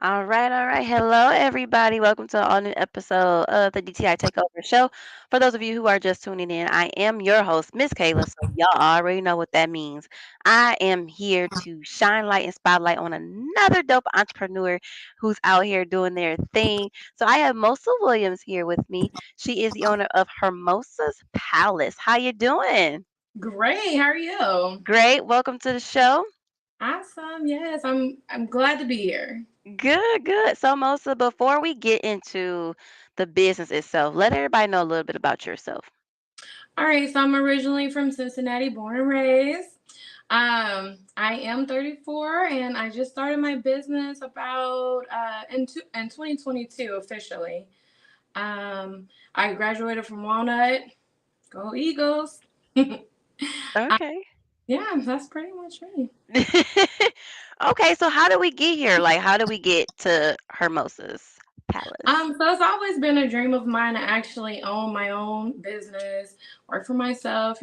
All right, all right. Hello, everybody. Welcome to an all new episode of the DTI Takeover Show. For those of you who are just tuning in, I am your host, Miss Kayla. So y'all already know what that means. I am here to shine light and spotlight on another dope entrepreneur who's out here doing their thing. So I have Mosa Williams here with me. She is the owner of Hermosa's Palace. How you doing? Great. How are you? Great. Welcome to the show. Awesome. Yes, I'm glad to be here. Good, good. So, Mosa, before we get into the business itself, let everybody know a little bit about yourself. All right, so I'm originally from Cincinnati, born and raised. I am 34 and I just started my business about in 2022 officially. I graduated from Walnut. Go Eagles. Uh, Okay. yeah, that's pretty much me. Okay, so how do we get here? Like, how do we get to Hermosa's Palace? So it's always been a dream of mine to actually own my own business, work for myself.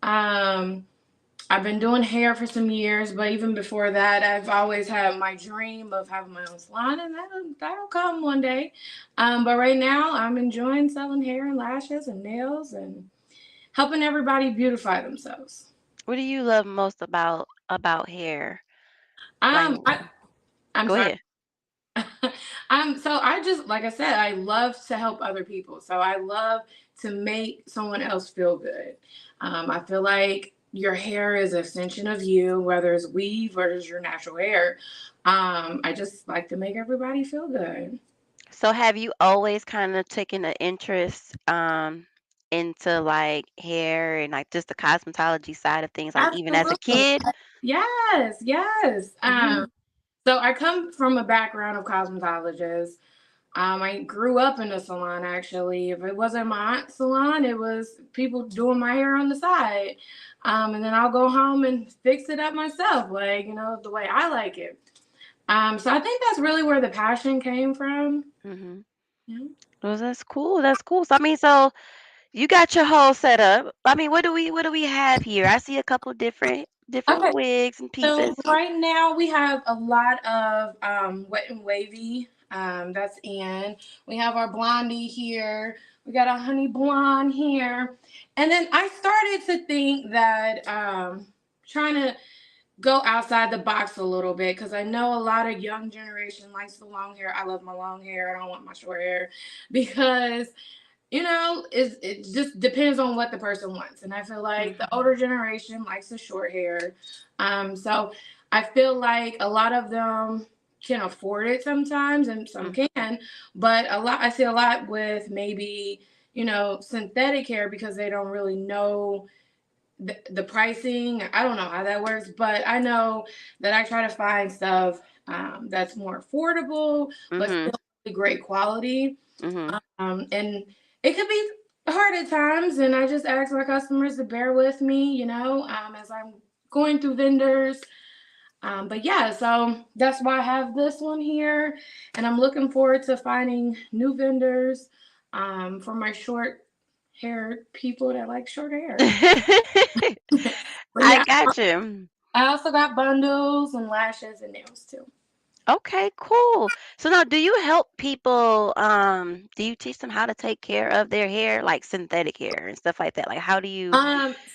Um, I've been doing hair for some years, but even before that, I've always had my dream of having my own salon, and that'll come one day. But right now, I'm enjoying selling hair and lashes and nails and helping everybody beautify themselves. What do you love most about hair? Like, Um, I, I'm go sorry. ahead. So I just, like I said, I love to help other people. So I love to make someone else feel good. I feel like your hair is an extension of you, whether it's weave or it's your natural hair. I just like to make everybody feel good. So, have you always kind of taken an interest into like hair and like just the cosmetology side of things, like even as a Absolutely. kid? Yes, yes. Hmm. So I come from a background of cosmetologists. I grew up in a salon actually. If it wasn't my aunt's salon, it was people doing my hair on the side. And then I'll go home and fix it up myself, like, the way I like it. So I think that's really where the passion came from. Hmm. Yeah. Well, that's cool. That's cool. So, I mean, so you got your whole setup. I mean, what do we have here? I see a couple different Okay. wigs and So pieces. right now we have a lot of wet and wavy. That's in. We have our blondie here. We got a honey blonde here. And then I started to think that trying to go outside the box a little bit because I know a lot of young generation likes the long hair. I love my long hair. I don't want my short hair because it just depends on what the person wants. And I feel like the Hmm. older generation likes the short hair. So I feel like a lot of them can afford it sometimes and some can, but I see a lot with maybe, synthetic hair because they don't really know the pricing. I don't know how that works, but I know that I try to find stuff that's more affordable, but Hmm. still really great quality. Hmm. And it could be hard at times, and I just ask my customers to bear with me, as I'm going through vendors. But yeah, so that's why I have this one here, and I'm looking forward to finding new vendors for my short haired people that like short hair. But I yeah, got you. I also got bundles and lashes and nails too. Okay, cool. So now, do you help people? Do you teach them how to take care of their hair, like synthetic hair and stuff like that? Like, how do you?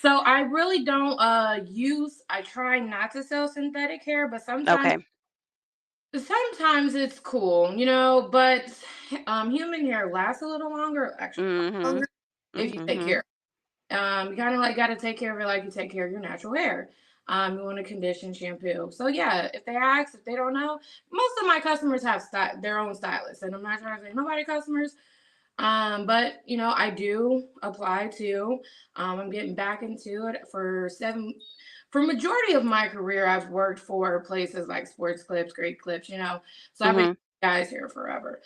So I really don't I try not to sell synthetic hair, but Okay. sometimes it's cool, but human hair lasts a little longer, actually a lot Mhm. longer if you take Mhm. care. You kind of like got to take care of it like you take care of your natural hair. You want to condition, shampoo. So yeah, if they ask, if they don't know, most of my customers have their own stylists, and I'm not trying to say nobody customers. But I do apply to. I'm getting back into it for majority of my career. I've worked for places like Sports Clips, Great Clips, so I've been Mhm. guys here forever.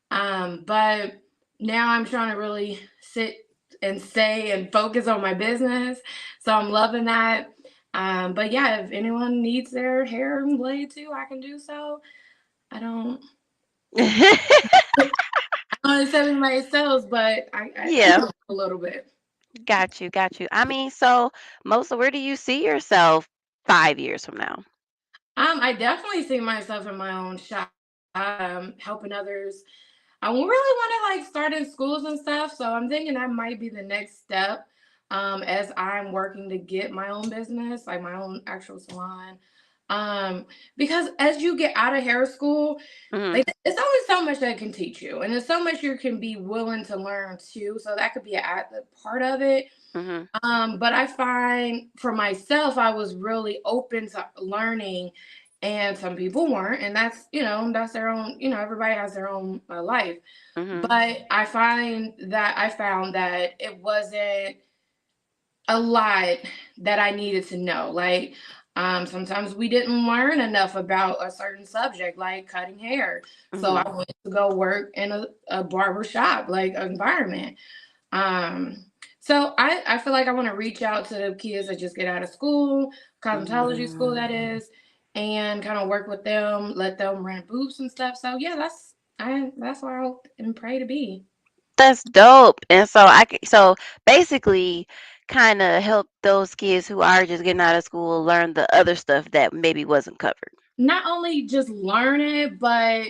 But now I'm trying to really sit and stay and focus on my business. So I'm loving that. But yeah, if anyone needs their hair and blade too, I can do so. I don't know if anybody sells, but I Yeah. do a little bit. Got you. Got you. I mean, so Mosa, where do you see yourself 5 years from now? I definitely see myself in my own shop. helping others. I really want to like start in schools and stuff, so I'm thinking that might be the next step. As I'm working to get my own business, like my own actual salon. Um, because as you get out of hair school, Mhm. like it's only so much that it can teach you, and there's so much you can be willing to learn too. So that could be a part of it. Mhm. But I find for myself, I was really open to learning, and some people weren't, and that's that's their own. Everybody has their own life. Mhm. But I found that it wasn't a lot that I needed to know. Like sometimes we didn't learn enough about a certain subject, like cutting hair. So Mhm. I went to go work in a barber shop, like environment. Um, so I feel like I want to reach out to the kids that just get out of school, cosmetology school that Mm. is, and kind of work with them, let them rent booths and stuff. So yeah, that's where I hope and pray to be. That's dope. And so so basically kind of help those kids who are just getting out of school learn the other stuff that maybe wasn't covered. Not only just learn it, but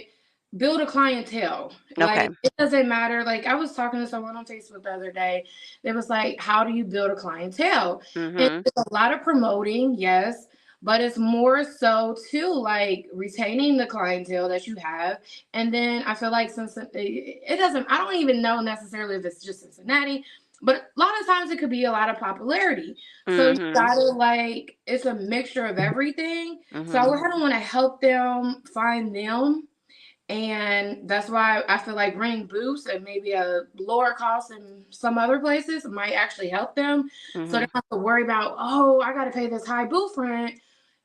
build a clientele. Okay. Like it doesn't matter. Like I was talking to someone on Facebook the other day. It was like, how do you build a clientele? And Mhm. it's a lot of promoting, yes, but it's more so too like retaining the clientele that you have. And then I feel like since it doesn't, I don't even know necessarily if it's just Cincinnati, but a lot of times it could be a lot of popularity. So you Mhm. gotta like, it's a mixture of everything. So I Mhm. kind of want to help them find them. And that's why I feel like renting booths and maybe a lower cost in some other places might actually help them. So they Mhm. don't have to worry about, oh, I got to pay this high booth rent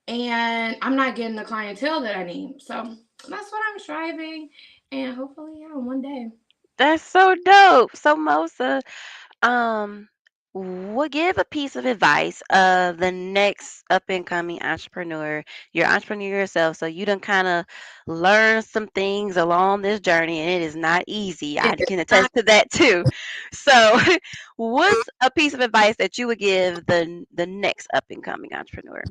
and I'm not getting the clientele that I need. So that's what I'm striving. And hopefully, yeah, one day. That's so dope. So Mosa, Um, what give a piece of advice of the next up and coming entrepreneur? You're an entrepreneur yourself, so you done kind of learn some things along this journey, and it is not easy. I It is can not. attest to that too. So, what's a piece of advice that you would give the next up and coming entrepreneur?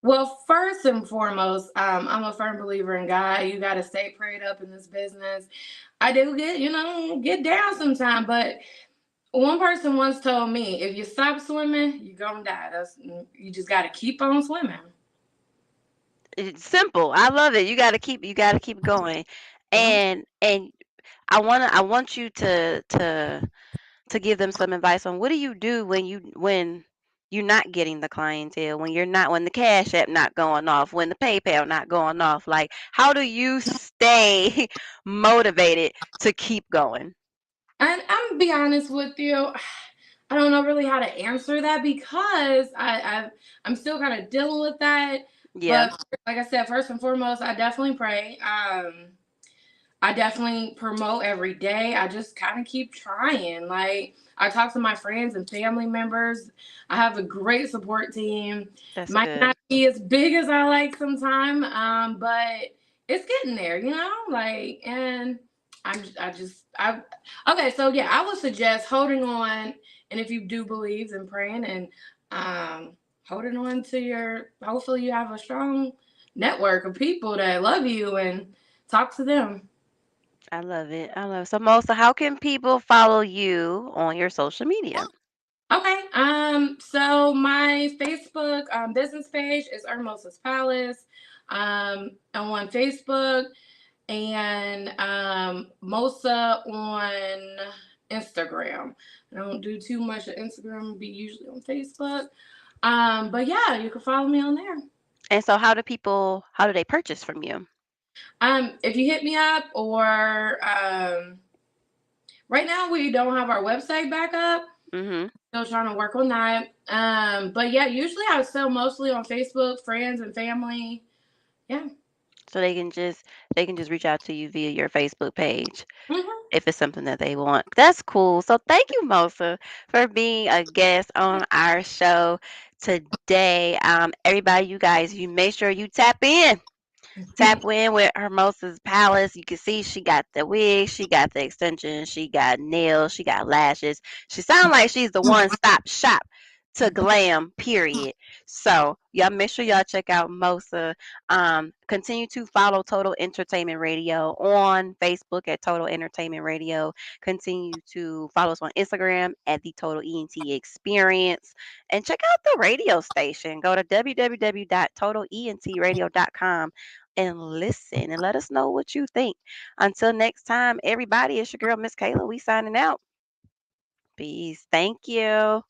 Well, first and foremost, I'm a firm believer in God. You got to stay prayed up in this business. I do get down sometime, but one person once told me, if you stop swimming, you're gonna die. You just gotta keep on swimming. It's simple. I love it. You got to keep going, Yeah. and I want you to give them some advice on what do you do when you're not getting the clientele, when the cash app not going off, when the PayPal not going off. Like how do you stay motivated to keep going? And I'm gonna be honest with you, I don't know really how to answer that because I'm still kind of dealing with that. Yeah, But like I said, first and foremost, I definitely pray. I definitely promote every day. I just kind of keep trying. Like I talk to my friends and family members. I have a great support team. that's Might good. not be as big as I like sometime, but it's getting there. Like and I okay. So yeah, I would suggest holding on, and if you do believe in praying and holding on to your. Hopefully, you have a strong network of people that love you and talk to them. I love it. I love it. So Melissa, how can people follow you on your social media? Okay. So my Facebook business page is Hermosa's Palace. On Facebook and Mosa on Instagram. I don't do too much of Instagram. Be usually on Facebook. But yeah, you can follow me on there. And so how do they purchase from you? If you hit me up or right now we don't have our website back up. Mhm. Still trying to work on that. But yeah, usually I sell mostly on Facebook, friends and family. Yeah. So they can just reach out to you via your Facebook page Hmm. if it's something that they want. That's cool. So thank you, Mosa, for being a guest on our show today. Everybody, you guys, you make sure you tap in with Hermosa's Palace. You can see she got the wig, she got the extensions, she got nails, she got lashes. She sounds like she's the one stop shop. to glam, period. So y'all make sure y'all check out Mosa. Continue to follow Total Entertainment Radio on Facebook at Total Entertainment Radio. Continue to follow us on Instagram at the Total ENT Experience. And check out the radio station. Go to www.totalentradio.com and listen and let us know what you think. Until next time, everybody, it's your girl, Miss Kayla. We signing out. Peace. Thank you.